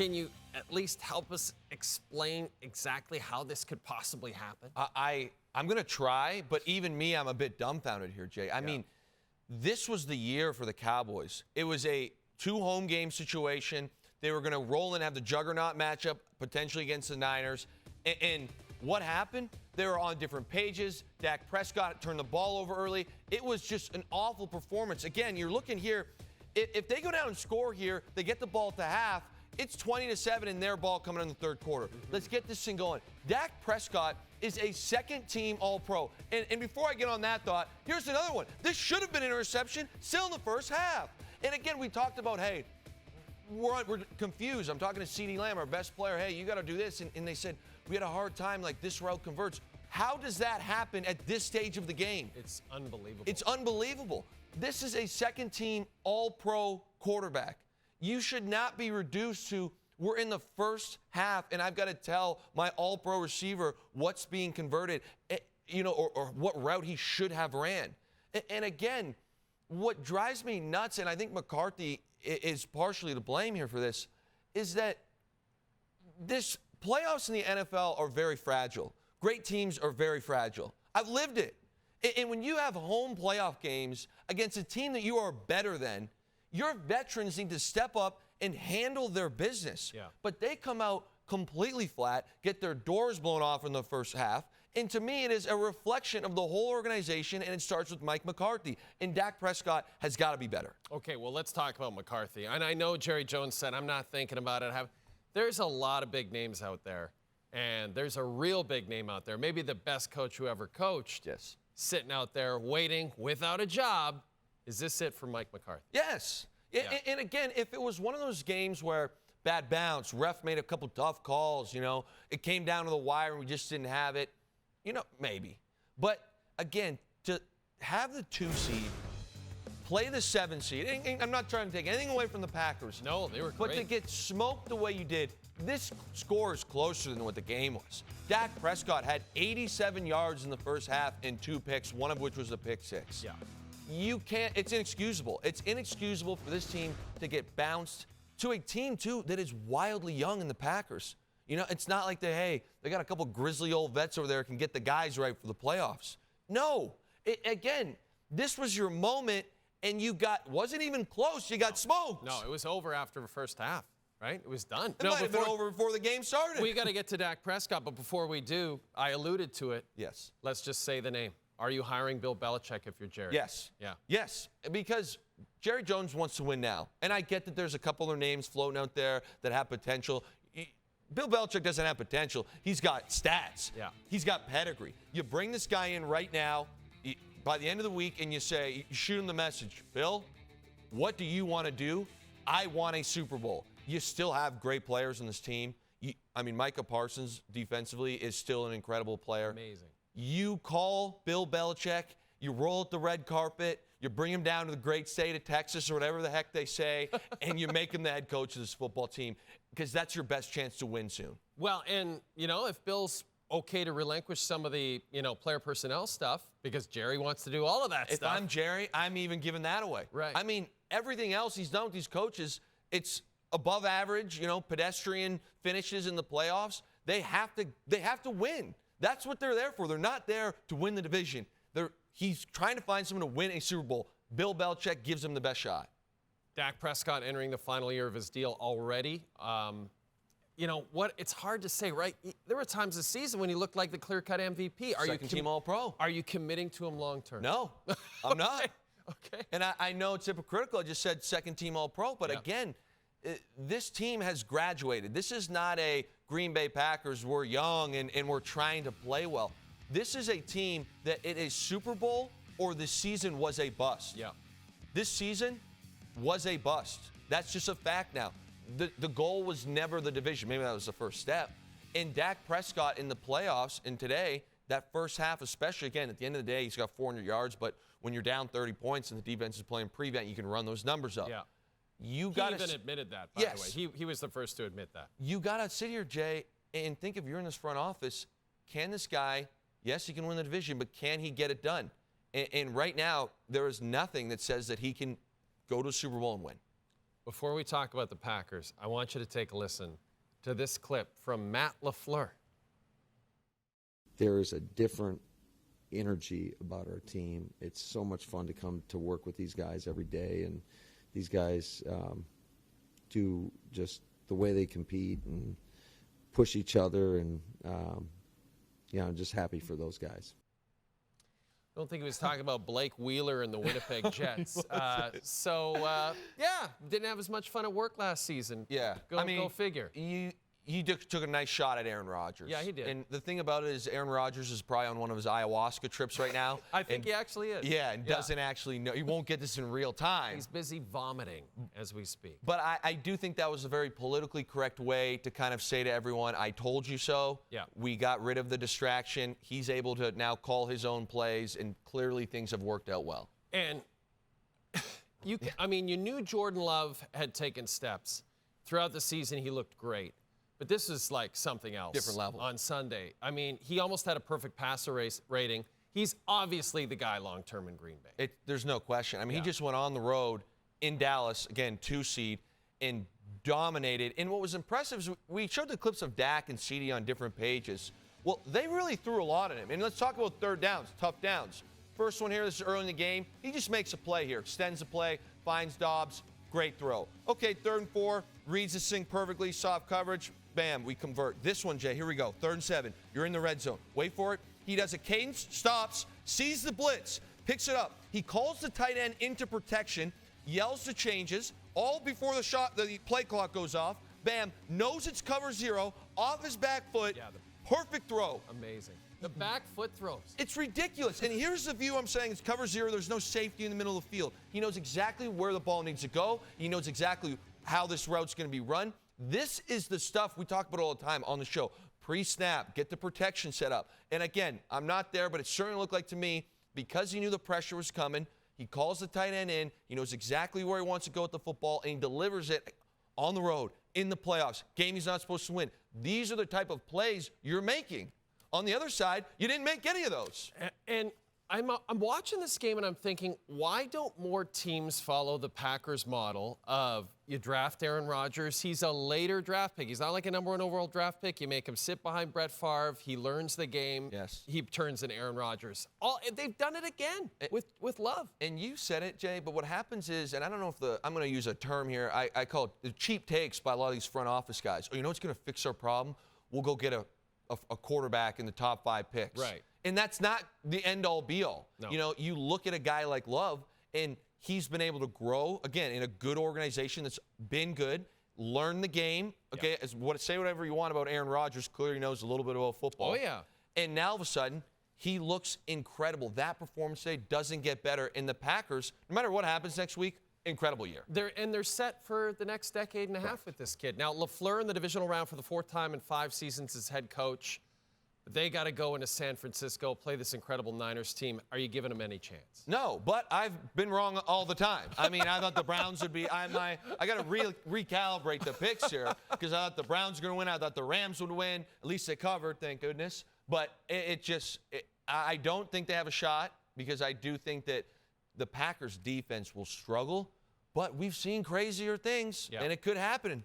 Can you at least help us explain exactly how this could possibly happen? I'm going to try, but even me, I'm a bit dumbfounded here, Jay. I mean, this was the year for the Cowboys. It was a 2-home game situation. They were going to roll and have the juggernaut matchup potentially against the Niners. And what happened? They were on different pages. Dak Prescott turned the ball over early. It was just an awful performance. Again, you're looking here. If they go down and score here, they get the ball at the half. It's 20-7 in their ball coming in the third quarter. Let's get this thing going. Dak Prescott is a second-team All-Pro. And before I get on that thought, here's another one. This should have been an interception still in the first half. And again, we talked about, hey, we're confused. I'm talking to CeeDee Lamb, our best player. Hey, you got to do this. And they said, we had a hard time, like this route converts. How does that happen at this stage of the game? It's unbelievable. It's unbelievable. This is a second-team All-Pro quarterback. You should not be reduced to, we're in the first half, and I've got to tell my All-Pro receiver what's being converted, or what route he should have ran. And again, what drives me nuts, and I think McCarthy is partially to blame here for this, is that this playoffs in the NFL are very fragile. Great teams are very fragile. I've lived it. And when you have home playoff games against a team that you are better than, your veterans need to step up and handle their business. Yeah. But they come out completely flat, get their doors blown off in the first half. And to me, it is a reflection of the whole organization, and it starts with Mike McCarthy. And Dak Prescott has got to be better. Okay, well, let's talk about McCarthy. And I know Jerry Jones said, I'm not thinking about it. There's a lot of big names out there, and there's a real big name out there, maybe the best coach who ever coached, Yes. sitting out there waiting without a job. Is this it for Mike McCarthy? Yes. Yeah. And again, if it was one of those games where bad bounce, ref made a couple tough calls, it came down to the wire and we just didn't have it, maybe. But again, to have the 2 seed, play the 7 seed, and I'm not trying to take anything away from the Packers. No, they were great. But to get smoked the way you did, this score is closer than what the game was. Dak Prescott had 87 yards in the first half and 2 picks, one of which was a pick 6. Yeah. You can't, it's inexcusable. It's inexcusable for this team to get bounced to a team, too, that is wildly young in the Packers. It's not like they got a couple grizzly old vets over there who can get the guys right for the playoffs. No. Again, this was your moment, and wasn't even close. You got smoked. No, it was over after the first half, right? It was done. It might have been over before the game started. We got to get to Dak Prescott, but before we do, I alluded to it. Yes. Let's just say the name. Are you hiring Bill Belichick if you're Jerry? Yes. Yeah. Yes, because Jerry Jones wants to win now. And I get that there's a couple of names floating out there that have potential. Bill Belichick doesn't have potential. He's got stats. Yeah. He's got pedigree. You bring this guy in right now by the end of the week and you shoot him the message, Bill, what do you want to do? I want a Super Bowl. You still have great players on this team. Micah Parsons defensively is still an incredible player. Amazing. You call Bill Belichick, you roll out the red carpet, you bring him down to the great state of Texas or whatever the heck they say, and you make him the head coach of this football team because that's your best chance to win soon. Well, and, if Bill's okay to relinquish some of the, player personnel stuff because Jerry wants to do all of that stuff. If I'm Jerry, I'm even giving that away. Right. Everything else he's done with these coaches, it's above average, pedestrian finishes in the playoffs. They have to win. That's what they're there for. They're not there to win the division. He's trying to find someone to win a Super Bowl. Bill Belichick gives him the best shot. Dak Prescott entering the final year of his deal already. It's hard to say, right? There were times this season when he looked like the clear-cut MVP. Second-team All-Pro. Are you committing to him long-term? No, I'm not. Okay. And I know it's hypocritical. I just said second-team All-Pro. But again, this team has graduated. This is not a Green Bay Packers. We're young and we're trying to play well. This is a team that it is Super Bowl or the season was a bust. Yeah. This season was a bust. That's just a fact now. The goal was never the division. Maybe that was the first step. And Dak Prescott in the playoffs and today, that first half especially, again, at the end of the day, he's got 400 yards, but when you're down 30 points and the defense is playing prevent, you can run those numbers up. Yeah. He even admitted that, by the way. He was the first to admit that. You got to sit here, Jay, and think if you're in this front office, can this guy, yes, he can win the division, but can he get it done? And right now, there is nothing that says that he can go to a Super Bowl and win. before we talk about the Packers, I want you to take a listen to this clip from Matt LaFleur. There is a different energy about our team. It's so much fun to come to work with these guys every day, and these guys do just the way they compete and push each other, and I'm just happy for those guys. I don't think he was talking about Blake Wheeler and the Winnipeg Jets. Didn't have as much fun at work last season. Yeah. Go figure. He took a nice shot at Aaron Rodgers. Yeah, he did. And the thing about it is Aaron Rodgers is probably on one of his ayahuasca trips right now. I think he actually is. Yeah, and doesn't actually know. He won't get this in real time. He's busy vomiting as we speak. But I do think that was a very politically correct way to kind of say to everyone, I told you so. Yeah. We got rid of the distraction. He's able to now call his own plays, and clearly things have worked out well. And you knew Jordan Love had taken steps. Throughout the season, he looked great. But this is like something else. Different level. On Sunday. I mean, he almost had a perfect passer rating. He's obviously the guy long-term in Green Bay. There's no question. I mean, he just went on the road in Dallas, again, 2 seed, and dominated. And what was impressive is we showed the clips of Dak and CD on different pages. Well, they really threw a lot at him. And let's talk about third downs, tough downs. First one here, this is early in the game. He just makes a play here, extends the play, finds Dobbs, great throw. Okay, 3rd and 4, reads the thing perfectly, soft coverage. Bam, we convert. This one, Jay, here we go. 3rd and 7. You're in the red zone. Wait for it. He does a cadence, stops, sees the blitz, picks it up. He calls the tight end into protection, yells the changes, all before the play clock goes off. Bam, knows it's cover 0, off his back foot. Yeah, perfect throw. Amazing. The back foot throws. It's ridiculous. And here's the view I'm saying. It's cover 0. There's no safety in the middle of the field. He knows exactly where the ball needs to go. He knows exactly how this route's going to be run. This is the stuff we talk about all the time on the show. Pre-snap, get the protection set up. And again, I'm not there, but it certainly looked like to me, because he knew the pressure was coming, he calls the tight end in, he knows exactly where he wants to go with the football, and he delivers it on the road, in the playoffs, game he's not supposed to win. These are the type of plays you're making. On the other side, you didn't make any of those. And I'm watching this game and I'm thinking, why don't more teams follow the Packers model of you draft Aaron Rodgers? He's a later draft pick. He's not like a number 1 overall draft pick. You make him sit behind Brett Favre. He learns the game. Yes. He turns into Aaron Rodgers. They've done it again with Love. And you said it, Jay, but what happens is, and I don't know if I'm going to use a term here, I call it the cheap takes by a lot of these front office guys. Oh, you know what's going to fix our problem? We'll go get a quarterback in the top 5 picks. Right. And that's not the end-all, be-all. No. You know, you look at a guy like Love, and he's been able to grow, again, in a good organization that's been good, learn the game. Okay, say whatever you want about Aaron Rodgers, clearly knows a little bit about football. Oh, yeah. And now, all of a sudden, he looks incredible. That performance today doesn't get better. And the Packers, no matter what happens next week, incredible year. They're set for the next decade and a half with this kid. Now, LaFleur in the divisional round for the 4th time in 5 seasons as head coach. They got to go into San Francisco, play this incredible Niners team. Are you giving them any chance? No, but I've been wrong all the time. I mean, I thought the Browns would be. I got to recalibrate the picks here, because I thought the Browns were going to win. I thought the Rams would win. At least they covered, thank goodness. But I don't think they have a shot, because I do think that the Packers defense will struggle. But we've seen crazier things, and it could happen.